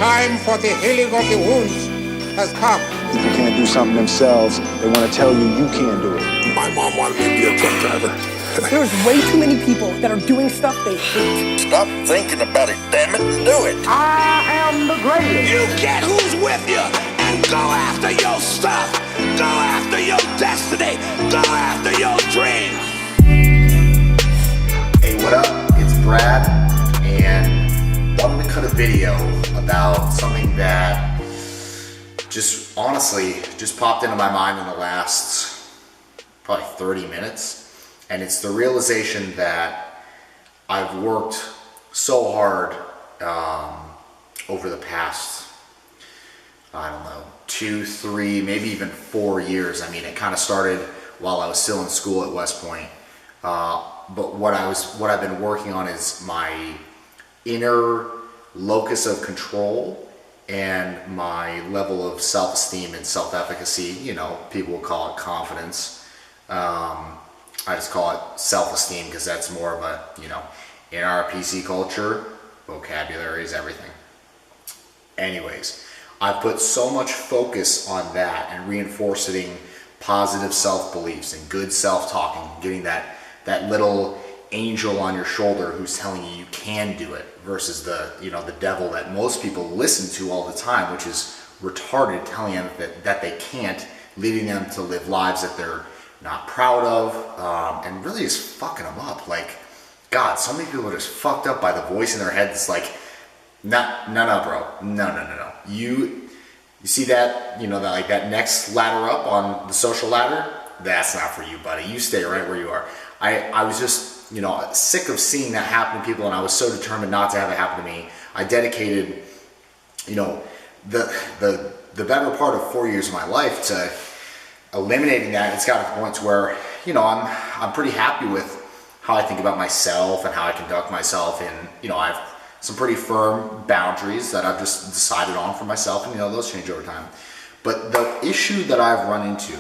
time for the healing of the wounds has come. People can't do something themselves. They want to tell you you can't do it. My mom wanted me to be a truck driver. There's way too many people that are doing stuff they hate. Stop thinking about it, damn it, and do it. I am the greatest. You get who's with you and go after your stuff. Go after your destiny. Go after your dreams. Hey, what up? It's Brad, and wanted to cut a video about something that just honestly just popped into my mind in the last probably 30 minutes. And it's the realization that I've worked so hard over the past, I don't know, 2, 3, maybe even 4 years. I mean, it kind of started while I was still in school at West Point. But what I've been working on is my inner locus of control and my level of self-esteem and self-efficacy. You know, people will call it confidence. I just call it self-esteem because that's more of a, you know, in our PC culture, vocabulary is everything. Anyways, I've put so much focus on that and reinforcing positive self-beliefs and good self-talking, getting that little angel on your shoulder who's telling you you can do it versus the, you know, the devil that most people listen to all the time, which is retarded, telling them that they can't, leading them to live lives that they're not proud of, and really just fucking them up. Like, God, so many people are just fucked up by the voice in their head that's like, no, bro, no. You see that, you know, that next ladder up on the social ladder? That's not for you, buddy. You stay right where you are. I was just, you know, sick of seeing that happen to people, and I was so determined not to have it happen to me. I dedicated, you know, the better part of 4 years of my life to eliminating that. It's got to the point to where, you know, I'm pretty happy with how I think about myself and how I conduct myself, and, you know, I have some pretty firm boundaries that I've just decided on for myself, and, you know, those change over time. But the issue that I've run into,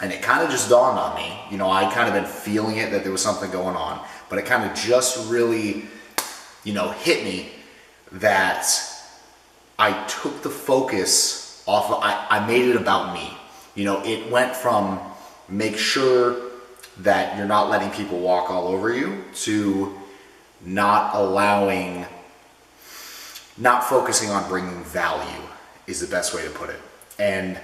and it kind of just dawned on me, you know, I kind of been feeling it that there was something going on, but it kind of just really, you know, hit me that I took the focus off of, I made it about me. You know, it went from make sure that you're not letting people walk all over you to not focusing on bringing value is the best way to put it. And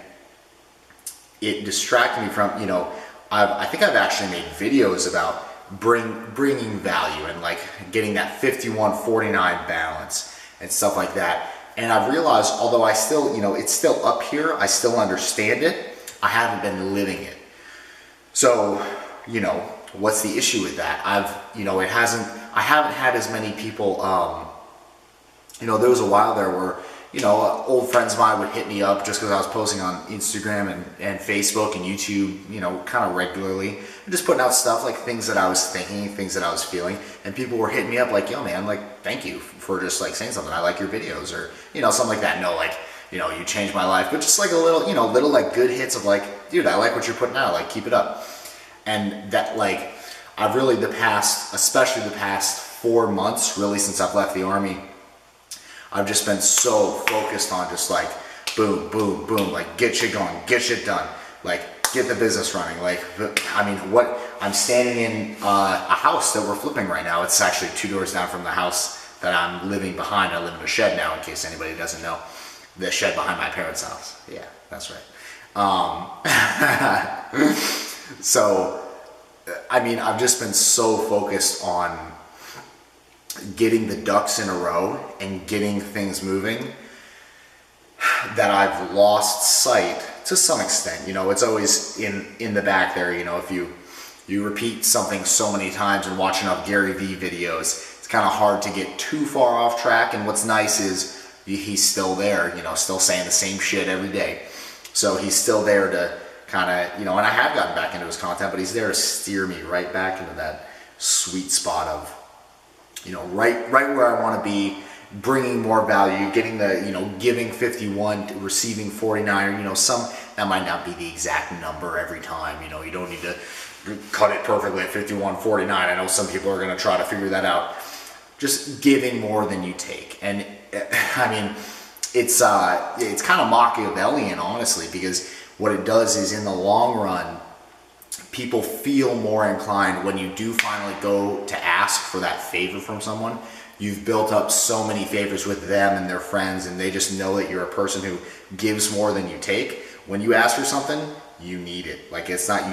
it distracted me from, you know, I think I've actually made videos about bringing value and like getting that 51-49 balance and stuff like that. And I've realized, although I still, you know, it's still up here, I still understand it, I haven't been living it. So, you know, what's the issue with that? I haven't had as many people, you know, there was a while there where, you know, old friends of mine would hit me up just because I was posting on Instagram and Facebook and YouTube, you know, kind of regularly, and just putting out stuff like things that I was thinking, things that I was feeling, and people were hitting me up like, yo man, like, thank you for just like saying something. I like your videos, or, you know, something like that. No, like, you know, you changed my life, but just like a little, you know, little like good hits of like, dude, I like what you're putting out, like, keep it up. And that, like, I've really especially the past 4 months, really since I've left the Army, I've just been so focused on just like, boom, boom, boom, like get shit going, get shit done, like get the business running. Like, I mean, I'm standing in a house that we're flipping right now. It's actually 2 doors down from the house that I'm living behind. I live in a shed now, in case anybody doesn't know. The shed behind my parents' house. Yeah, that's right. So, I mean, I've just been so focused on getting the ducks in a row and getting things moving that I've lost sight to some extent. You know, it's always in the back there. You know, if you repeat something so many times and watch enough Gary Vee videos, it's kind of hard to get too far off track. And what's nice is he's still there, you know, still saying the same shit every day. So he's still there to kind of, you know, and I have gotten back into his content, but he's there to steer me right back into that sweet spot of, you know, right where I want to be, bringing more value, getting the, you know, giving 51, receiving 49, or, you know, that might not be the exact number every time. You know, you don't need to cut it perfectly at 51-49. I know some people are going to try to figure that out. Just giving more than you take. And I mean, it's kind of Machiavellian, honestly, because what it does is in the long run, people feel more inclined when you do finally go to ask for that favor from someone. You've built up so many favors with them and their friends, and they just know that you're a person who gives more than you take. When you ask for something, you need it. Like, it's not,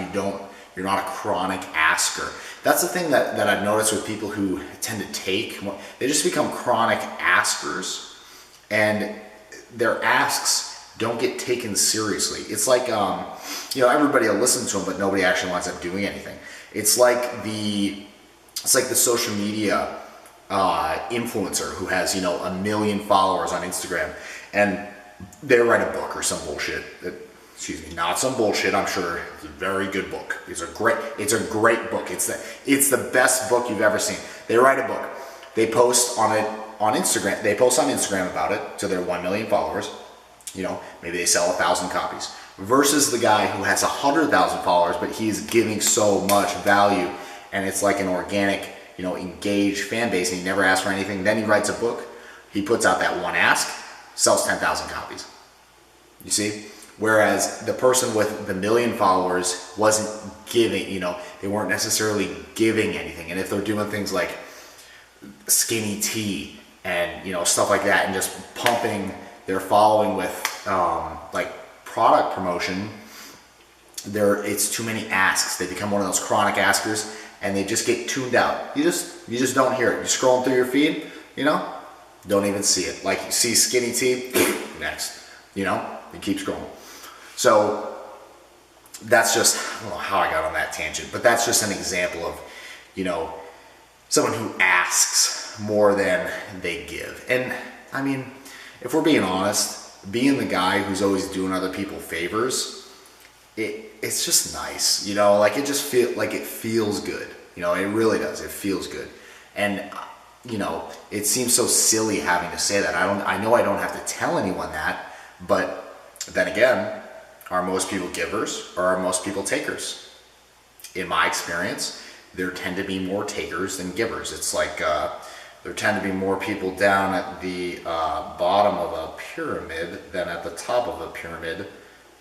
you're not a chronic asker. That's the thing that I've noticed with people who tend to take, they just become chronic askers, and their asks don't get taken seriously. It's like, everybody will listen to them, but nobody actually winds up doing anything. It's like the social media influencer who has, 1 million followers on Instagram, and they write a book or some bullshit. Not some bullshit. I'm sure it's a very good book. It's a great book. It's the best book you've ever seen. They write a book. They post on it on Instagram. They post on Instagram about it to their 1 million followers. Maybe they sell 1,000 copies. Versus the guy who has 100,000 followers, but he's giving so much value, and it's like an organic, engaged fan base, and he never asks for anything. Then he writes a book. He puts out that one ask, sells 10,000 copies. You see? Whereas the person with the 1 million followers wasn't giving, they weren't necessarily giving anything. And if they're doing things like skinny tea and, stuff like that, and just pumping their following with like product promotion, it's too many asks. They become one of those chronic askers, and they just get tuned out. You just don't hear it. You're scrolling through your feed, don't even see it. Like, you see skinny tea, next, you keep scrolling. So that's just, I don't know how I got on that tangent, but that's just an example of, someone who asks more than they give. And I mean, if we're being honest, being the guy who's always doing other people favors, it's just nice, like it feels good. It really does. It feels good. And it seems so silly having to say that. I know I don't have to tell anyone that, but then again, are most people givers or are most people takers? In my experience, there tend to be more takers than givers. It's like there tend to be more people down at the bottom of a pyramid than at the top of a pyramid.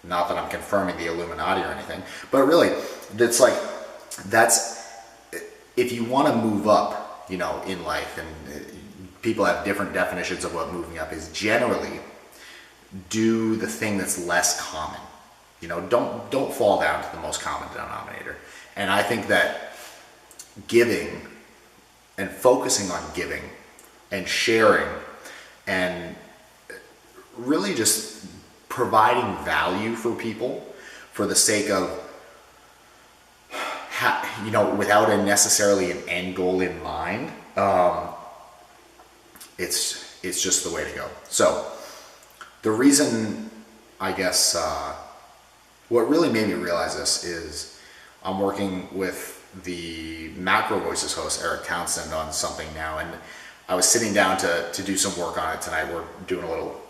Not that I'm confirming the Illuminati or anything, but really, it's like, if you want to move up, in life, and people have different definitions of what moving up is, generally do the thing that's less common. Don't fall down to the most common denominator. And I think that giving and focusing on giving and sharing and really just providing value for people for the sake of, without necessarily an end goal in mind, it's just the way to go. So the reason, I guess, what really made me realize this is I'm working with the Macro Voices host, Eric Townsend, on something now, and I was sitting down to do some work on it tonight. We're doing a little,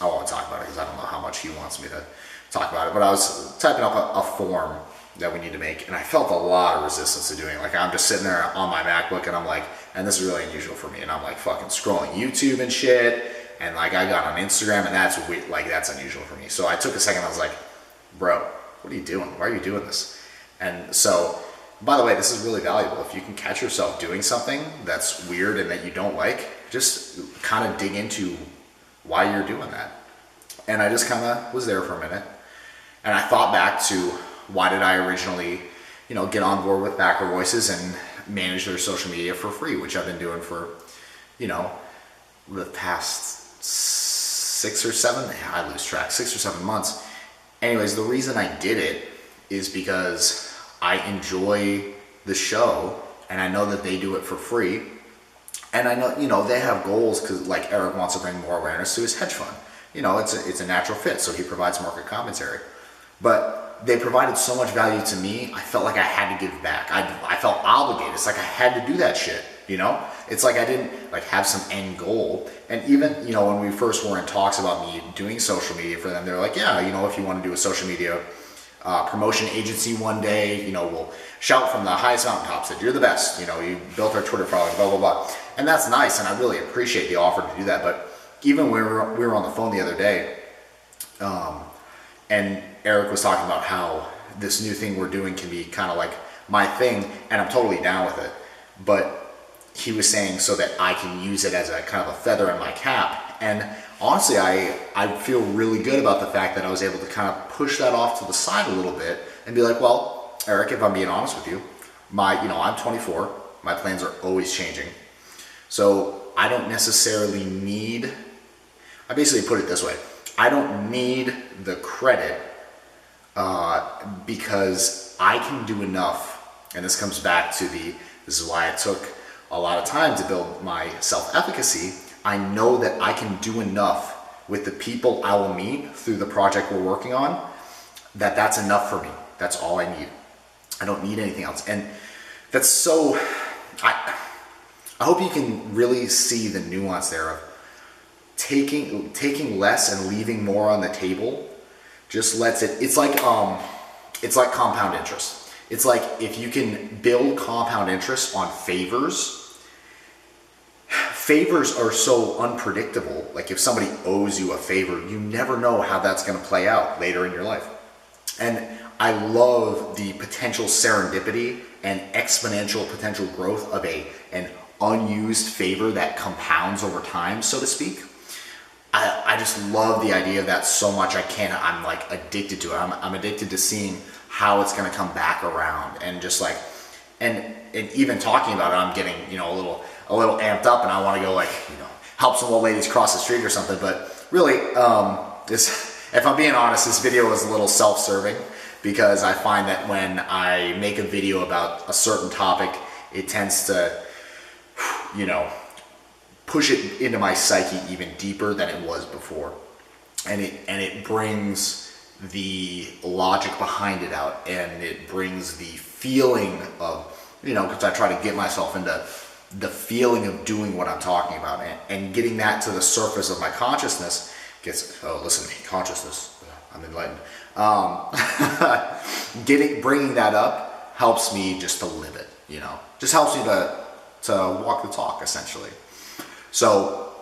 I won't talk about it because I don't know how much he wants me to talk about it, but I was typing up a form that we need to make, and I felt a lot of resistance to doing it. Like, I'm just sitting there on my MacBook, and I'm like, and this is really unusual for me, and I'm like fucking scrolling YouTube and shit, and like I got on Instagram, and that's unusual for me. So I took a second, I was like, bro, what are you doing? Why are you doing this? And so, by the way, this is really valuable. If you can catch yourself doing something that's weird and that you don't like, just kind of dig into why you're doing that. And I just kind of was there for a minute, and I thought back to, why did I originally, get on board with Macro Voices and manage their social media for free, which I've been doing for, the past 6 or 7, I lose track, 6 or 7 months. Anyways, the reason I did it is because I enjoy the show, and I know that they do it for free. And I know, they have goals, because like Eric wants to bring more awareness to his hedge fund. It's a natural fit, so he provides market commentary. But they provided so much value to me, I felt like I had to give back. I felt obligated. It's like I had to do that shit, It's like I didn't have some end goal. And even, when we first were in talks about me doing social media for them, they're like, yeah, if you want to do a social media promotion agency one day, will shout from the highest mountaintops that you're the best, you built our Twitter following, blah, blah, blah. And that's nice, and I really appreciate the offer to do that. But even when we were on the phone the other day, and Eric was talking about how this new thing we're doing can be kind of like my thing, and I'm totally down with it. But he was saying so that I can use it as a kind of a feather in my cap. And honestly, I feel really good about the fact that I was able to kind of push that off to the side a little bit and be like, well, Eric, if I'm being honest with you, I'm 24. My plans are always changing. So I don't necessarily need, I basically put it this way, I don't need the credit because I can do enough. And this comes back to this is why it took a lot of time to build my self-efficacy. I know that I can do enough with the people I will meet through the project we're working on, that's enough for me. That's all I need. I don't need anything else. And that's so, I hope you can really see the nuance there of taking less and leaving more on the table. Just lets it's like compound interest. It's like if you can build compound interest on favors are so unpredictable. Like if somebody owes you a favor, you never know how that's going to play out later in your life. And I love the potential serendipity and exponential potential growth of an unused favor that compounds over time, so to speak. I just love the idea of that so much. I'm like addicted to it. I'm addicted to seeing how it's going to come back around, and just like, and even talking about it, I'm getting, a little amped up, and I want to go help some old ladies cross the street or something. But really, if I'm being honest, this video is a little self-serving, because I find that when I make a video about a certain topic, it tends to, push it into my psyche even deeper than it was before. And it brings the logic behind it out, and it brings the feeling of, because I try to get myself into the feeling of doing what I'm talking about, and getting that to the surface of my consciousness listen to me, consciousness, I'm enlightened. Bringing that up helps me just to live it, just helps me to walk the talk, essentially. So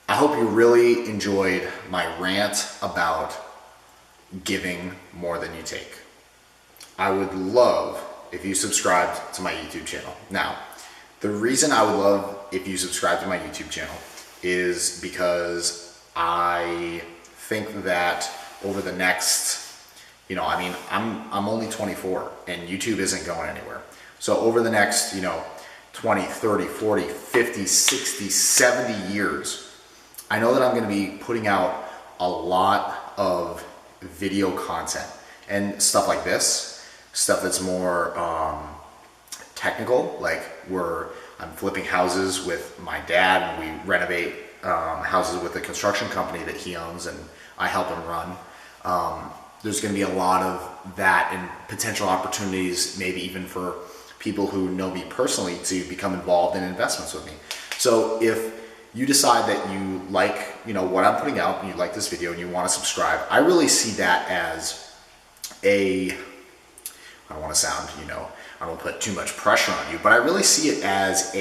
I hope you really enjoyed my rant about giving more than you take. I would love if you subscribed to my YouTube channel. Now, the reason I would love if you subscribe to my YouTube channel is because I think that over the next, I'm only 24 and YouTube isn't going anywhere. So over the next, 20, 30, 40, 50, 60, 70 years, I know that I'm going to be putting out a lot of video content and stuff like this, stuff that's more technical, like I'm flipping houses with my dad, and we renovate houses with a construction company that he owns and I help him run. There's going to be a lot of that and potential opportunities, maybe even for people who know me personally, to become involved in investments with me. So if you decide that you like, what I'm putting out, and you like this video and you want to subscribe, I really see that as I don't want to sound, I don't want to put too much pressure on you, but I really see it as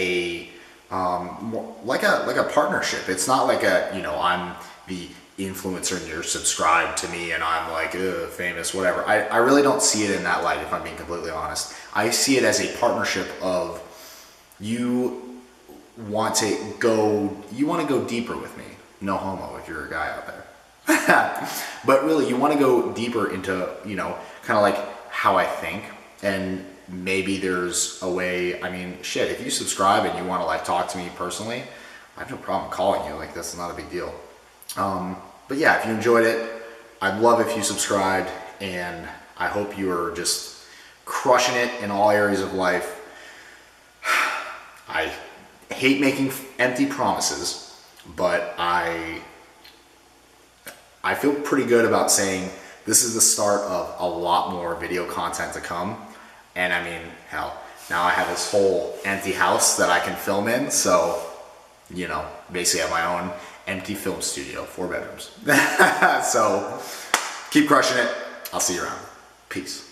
more like a partnership. It's not like I'm the influencer and you're subscribed to me and I'm like famous, whatever. I really don't see it in that light, if I'm being completely honest. I see it as a partnership of you want to go deeper with me. No homo if you're a guy out there. But really, you want to go deeper into, kind of like how I think, and maybe there's a way, if you subscribe and you want to talk to me personally, I have no problem calling you, that's not a big deal. But yeah, if you enjoyed it, I'd love if you subscribed, and I hope you are just crushing it in all areas of life. I hate making empty promises, but I feel pretty good about saying this is the start of a lot more video content to come. And hell, now I have this whole empty house that I can film in, so, basically I have my own empty film studio, 4 bedrooms. So Keep crushing it. I'll see you around. Peace.